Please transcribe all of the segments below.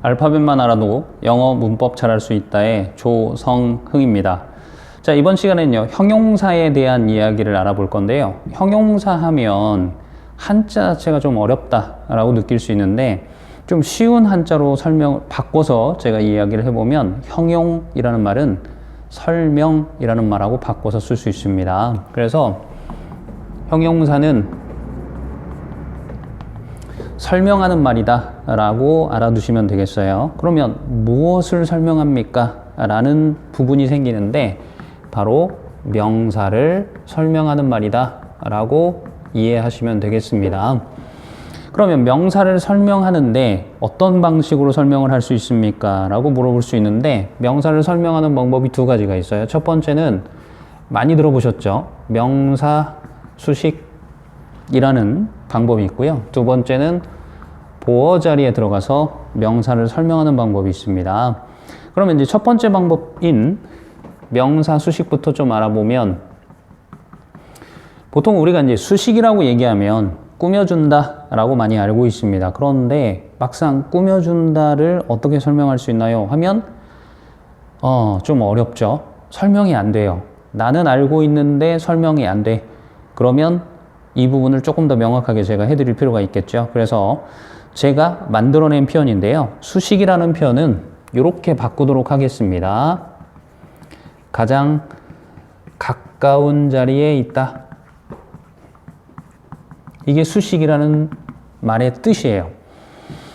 알파벳만 알아도 영어 문법 잘할 수 있다의 조성흥입니다. 자, 이번 시간에는요, 형용사에 대한 이야기를 알아볼 건데요. 형용사 하면 한자 자체가 좀 어렵다라고 느낄 수 있는데 좀 쉬운 한자로 바꿔서 제가 이야기를 해보면 형용이라는 말은 설명이라는 말하고 바꿔서 쓸 수 있습니다. 그래서 형용사는 설명하는 말이다 라고 알아두시면 되겠어요. 그러면 무엇을 설명합니까? 라는 부분이 생기는데 바로 명사를 설명하는 말이다 라고 이해하시면 되겠습니다. 그러면 명사를 설명하는데 어떤 방식으로 설명을 할 수 있습니까? 라고 물어볼 수 있는데 명사를 설명하는 방법이 두 가지가 있어요. 첫 번째는 많이 들어보셨죠? 명사 수식이라는 방법이 있고요. 두 번째는 보어 자리에 들어가서 명사를 설명하는 방법이 있습니다. 그러면 이제 첫 번째 방법인 명사 수식부터 좀 알아보면 보통 우리가 이제 수식이라고 얘기하면 꾸며준다 라고 많이 알고 있습니다. 그런데 막상 꾸며준다를 어떻게 설명할 수 있나요? 하면 좀 어렵죠. 설명이 안 돼요. 나는 알고 있는데 설명이 안 돼. 그러면 이 부분을 조금 더 명확하게 제가 해드릴 필요가 있겠죠. 그래서 제가 만들어낸 표현인데요. 수식이라는 표현은 이렇게 바꾸도록 하겠습니다. 가장 가까운 자리에 있다. 이게 수식이라는 말의 뜻이에요.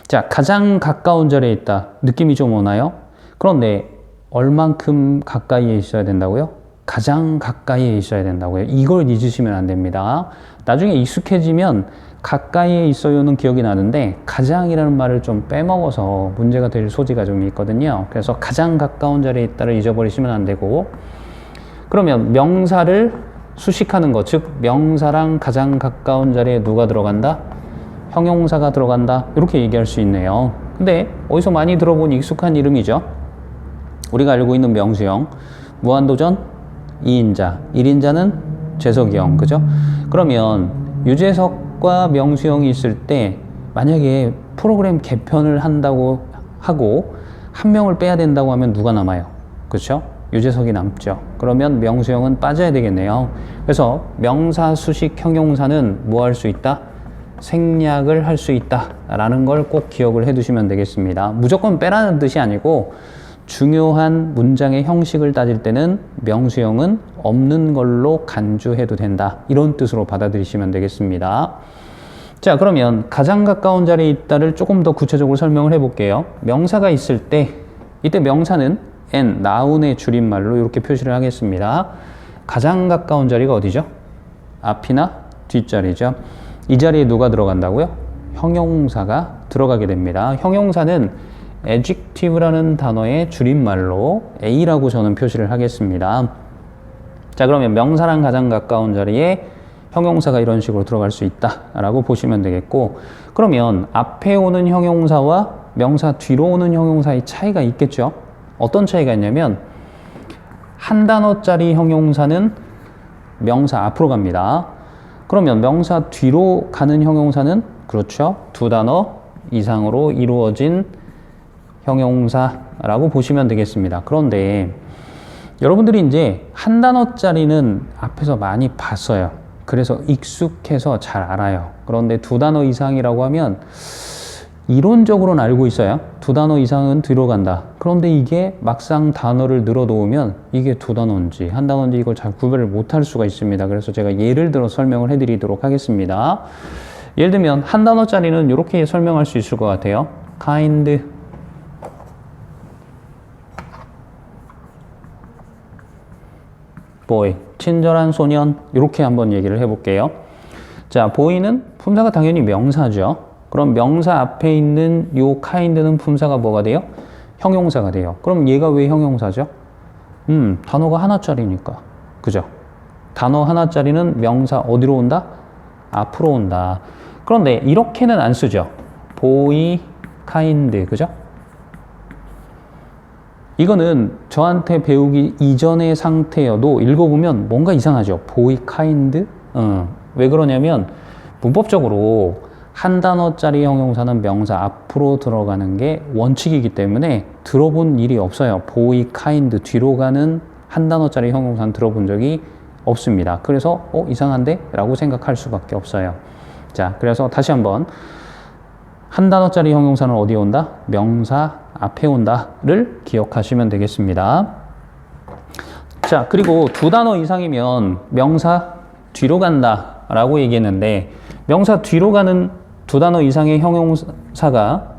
자, 가장 가까운 자리에 있다. 느낌이 좀 오나요? 그런데 얼만큼 가까이에 있어야 된다고요? 가장 가까이에 있어야 된다고요. 이걸 잊으시면 안 됩니다. 나중에 익숙해지면 가까이에 있어요는 기억이 나는데 가장이라는 말을 좀 빼먹어서 문제가 될 소지가 좀 있거든요. 그래서 가장 가까운 자리에 있다를 잊어버리시면 안 되고, 그러면 명사를 수식하는 것, 즉 명사랑 가장 가까운 자리에 누가 들어간다? 형용사가 들어간다. 이렇게 얘기할 수 있네요. 근데 어디서 많이 들어본 익숙한 이름이죠. 우리가 알고 있는 명수형, 무한도전 2인자, 1인자는 재석이 형, 그죠? 그러면 유재석과 명수형이 있을 때 만약에 프로그램 개편을 한다고 하고 한 명을 빼야 된다고 하면 누가 남아요? 그렇죠? 유재석이 남죠. 그러면 명수형은 빠져야 되겠네요. 그래서 명사, 수식, 형용사는 뭐 할 수 있다? 생략을 할 수 있다 라는 걸 꼭 기억을 해 두시면 되겠습니다. 무조건 빼라는 뜻이 아니고 중요한 문장의 형식을 따질 때는 명수형은 없는 걸로 간주해도 된다. 이런 뜻으로 받아들이시면 되겠습니다. 자, 그러면 가장 가까운 자리에 있다를 조금 더 구체적으로 설명을 해볼게요. 명사가 있을 때 이때 명사는 n, 나운의 줄임말로 이렇게 표시를 하겠습니다. 가장 가까운 자리가 어디죠? 앞이나 뒷자리죠. 이 자리에 누가 들어간다고요? 형용사가 들어가게 됩니다. 형용사는 adjective라는 단어의 줄임말로 A라고 저는 표시를 하겠습니다. 자, 그러면 명사랑 가장 가까운 자리에 형용사가 이런 식으로 들어갈 수 있다라고 보시면 되겠고, 그러면 앞에 오는 형용사와 명사 뒤로 오는 형용사의 차이가 있겠죠? 어떤 차이가 있냐면 한 단어짜리 형용사는 명사 앞으로 갑니다. 그러면 명사 뒤로 가는 형용사는 그렇죠. 두 단어 이상으로 이루어진 형용사라고 보시면 되겠습니다. 그런데 여러분들이 이제 한 단어짜리는 앞에서 많이 봤어요. 그래서 익숙해서 잘 알아요. 그런데 두 단어 이상이라고 하면 이론적으로는 알고 있어요. 두 단어 이상은 뒤로 간다. 그런데 이게 막상 단어를 늘어 놓으면 이게 두 단어인지 한 단어인지 이걸 잘 구별을 못할 수가 있습니다. 그래서 제가 예를 들어 설명을 해드리도록 하겠습니다. 예를 들면 한 단어짜리는 이렇게 설명할 수 있을 것 같아요. kind, boy, 친절한 소년, 이렇게 한번 얘기를 해볼게요. 자, boy는 품사가 당연히 명사죠. 그럼 명사 앞에 있는 요 kind는 품사가 뭐가 돼요? 형용사가 돼요. 그럼 얘가 왜 형용사죠? 단어가 하나짜리니까. 그죠? 단어 하나짜리는 명사 어디로 온다? 앞으로 온다. 그런데 이렇게는 안 쓰죠. boy, kind, 그죠? 이거는 저한테 배우기 이전의 상태여도 읽어보면 뭔가 이상하죠. boy, kind? 왜 그러냐면 문법적으로 한 단어짜리 형용사는 명사 앞으로 들어가는 게 원칙이기 때문에 들어본 일이 없어요. 보이, 카인드 뒤로 가는 한 단어짜리 형용사는 들어본 적이 없습니다. 그래서 이상한데? 라고 생각할 수밖에 없어요. 자, 그래서 다시 한번 한 단어짜리 형용사는 어디에 온다? 명사 앞에 온다를 기억하시면 되겠습니다. 자, 그리고 두 단어 이상이면 명사 뒤로 간다 라고 얘기했는데 명사 뒤로 가는 두 단어 이상의 형용사가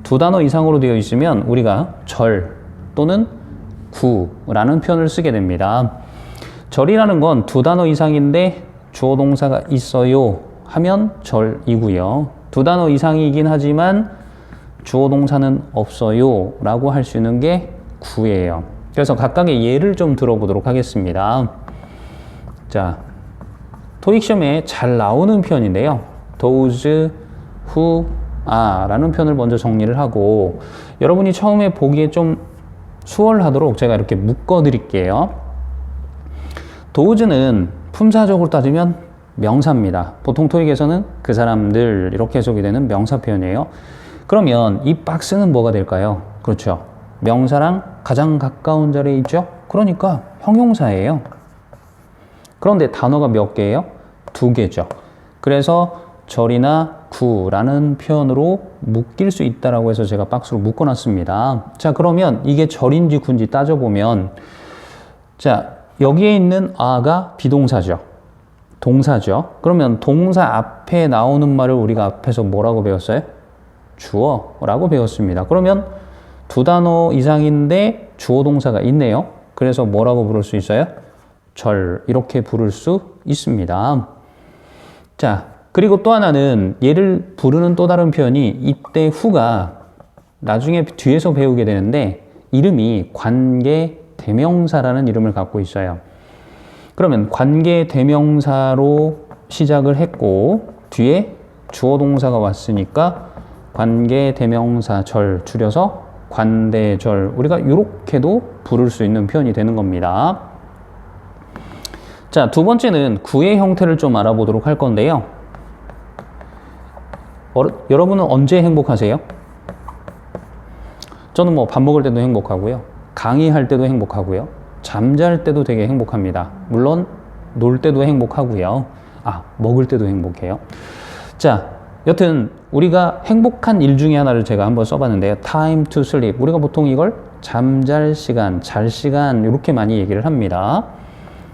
두 단어 이상으로 되어 있으면 우리가 절 또는 구라는 표현을 쓰게 됩니다. 절이라는 건 두 단어 이상인데 주어 동사가 있어요 하면 절이고요. 두 단어 이상이긴 하지만 주어 동사는 없어요 라고 할 수 있는 게 구예요. 그래서 각각의 예를 좀 들어보도록 하겠습니다. 자, 토익 시험에 잘 나오는 표현인데요. those who are 라는 표현을 먼저 정리를 하고 여러분이 처음에 보기에 좀 수월하도록 제가 이렇게 묶어 드릴게요. those는 품사적으로 따지면 명사입니다. 보통 토익에서는 그 사람들 이렇게 해석이 되는 명사 표현이에요. 그러면 이 박스는 뭐가 될까요? 그렇죠. 명사랑 가장 가까운 자리에 있죠? 그러니까 형용사예요. 그런데 단어가 몇 개예요? 두 개죠. 그래서 절이나 구라는 표현으로 묶일 수 있다라고 해서 제가 박스로 묶어놨습니다. 자, 그러면 이게 절인지 구인지 따져보면 자, 여기에 있는 a가 비동사죠. 동사죠. 그러면 동사 앞에 나오는 말을 우리가 앞에서 뭐라고 배웠어요? 주어라고 배웠습니다. 그러면 두 단어 이상인데 주어 동사가 있네요. 그래서 뭐라고 부를 수 있어요? 절 이렇게 부를 수 있습니다. 자, 그리고 또 하나는 얘를 부르는 또 다른 표현이 이때 후가 나중에 뒤에서 배우게 되는데 이름이 관계 대명사라는 이름을 갖고 있어요. 그러면 관계 대명사로 시작을 했고 뒤에 주어 동사가 왔으니까 관계 대명사 절 줄여서 관대절 우리가 이렇게도 부를 수 있는 표현이 되는 겁니다. 자, 두 번째는 구의 형태를 좀 알아보도록 할 건데요. 여러분은 언제 행복하세요? 저는 뭐 밥 먹을 때도 행복하고요. 강의할 때도 행복하고요. 잠잘 때도 되게 행복합니다. 물론 놀 때도 행복하고요. 먹을 때도 행복해요. 자, 여튼 우리가 행복한 일 중에 하나를 제가 한번 써봤는데요. time to sleep. 우리가 보통 이걸 잠잘 시간, 잘 시간 이렇게 많이 얘기를 합니다.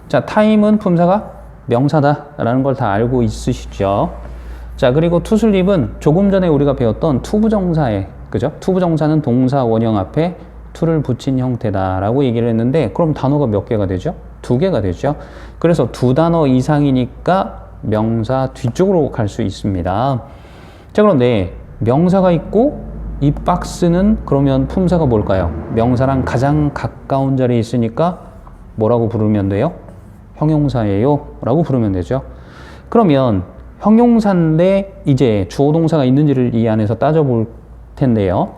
자, time은 품사가 명사다라는 걸 다 알고 있으시죠? 자, 그리고 to sleep은 조금 전에 우리가 배웠던 투부정사에, 그죠? 투부정사는 동사 원형 앞에 to를 붙인 형태다라고 얘기를 했는데 그럼 단어가 몇 개가 되죠? 두 개가 되죠. 그래서 두 단어 이상이니까 명사 뒤쪽으로 갈 수 있습니다. 자, 그런데 명사가 있고 이 박스는 그러면 품사가 뭘까요? 명사랑 가장 가까운 자리에 있으니까 뭐라고 부르면 돼요? 형용사예요 라고 부르면 되죠. 그러면 형용사인데 이제 주어 동사가 있는지를 이 안에서 따져볼 텐데요.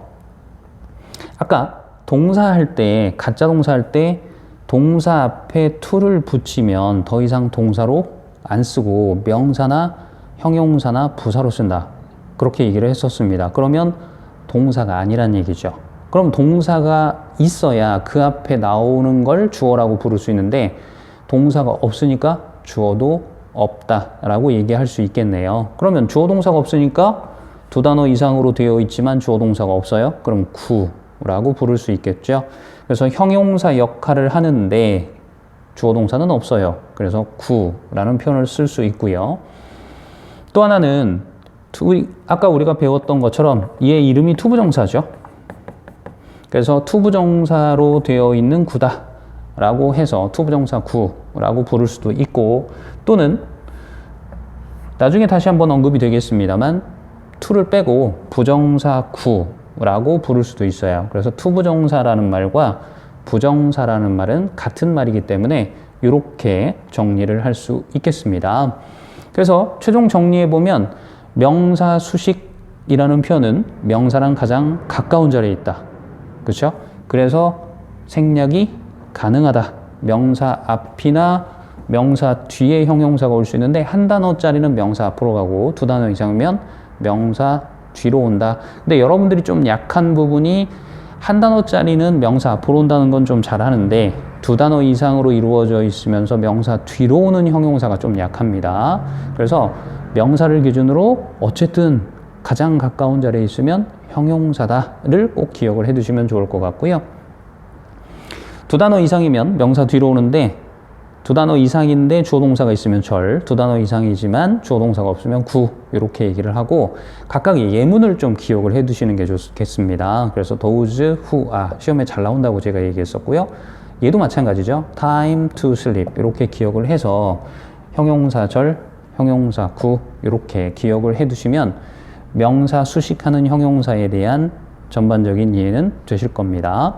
아까 동사 할 때, 가짜 동사 할 때 동사 앞에 to를 붙이면 더 이상 동사로 안 쓰고 명사나 형용사나 부사로 쓴다. 그렇게 얘기를 했었습니다. 그러면 동사가 아니란 얘기죠. 그럼 동사가 있어야 그 앞에 나오는 걸 주어라고 부를 수 있는데 동사가 없으니까 주어도 없다라고 얘기할 수 있겠네요. 그러면 주어 동사가 없으니까 두 단어 이상으로 되어 있지만 주어 동사가 없어요. 그럼 구라고 부를 수 있겠죠. 그래서 형용사 역할을 하는데 주어 동사는 없어요. 그래서 구라는 표현을 쓸 수 있고요. 또 하나는 아까 우리가 배웠던 것처럼 얘의 이름이 투부정사죠. 그래서 투부정사로 되어 있는 구다 라고 해서 투부정사 구라고 부를 수도 있고 또는 나중에 다시 한번 언급이 되겠습니다만 to를 빼고 부정사 구라고 부를 수도 있어요. 그래서 투부정사라는 말과 부정사라는 말은 같은 말이기 때문에 이렇게 정리를 할 수 있겠습니다. 그래서 최종 정리해보면 명사 수식이라는 표현은 명사랑 가장 가까운 자리에 있다. 그렇죠? 그래서 생략이 가능하다. 명사 앞이나 명사 뒤에 형용사가 올 수 있는데 한 단어짜리는 명사 앞으로 가고 두 단어 이상이면 명사 뒤로 온다. 근데 여러분들이 좀 약한 부분이 한 단어짜리는 명사 앞으로 온다는 건 좀 잘하는데 두 단어 이상으로 이루어져 있으면서 명사 뒤로 오는 형용사가 좀 약합니다. 그래서 명사를 기준으로 어쨌든 가장 가까운 자리에 있으면 형용사다를 꼭 기억을 해두시면 좋을 것 같고요. 두 단어 이상이면 명사 뒤로 오는데 두 단어 이상인데 주어 동사가 있으면 절, 두 단어 이상이지만 주어 동사가 없으면 구 이렇게 얘기를 하고 각각의 예문을 좀 기억을 해두시는 게 좋겠습니다. 그래서 those who are 시험에 잘 나온다고 제가 얘기했었고요. 얘도 마찬가지죠. time to sleep 이렇게 기억을 해서 형용사 절, 형용사 구 이렇게 기억을 해두시면 명사 수식하는 형용사에 대한 전반적인 이해는 되실 겁니다.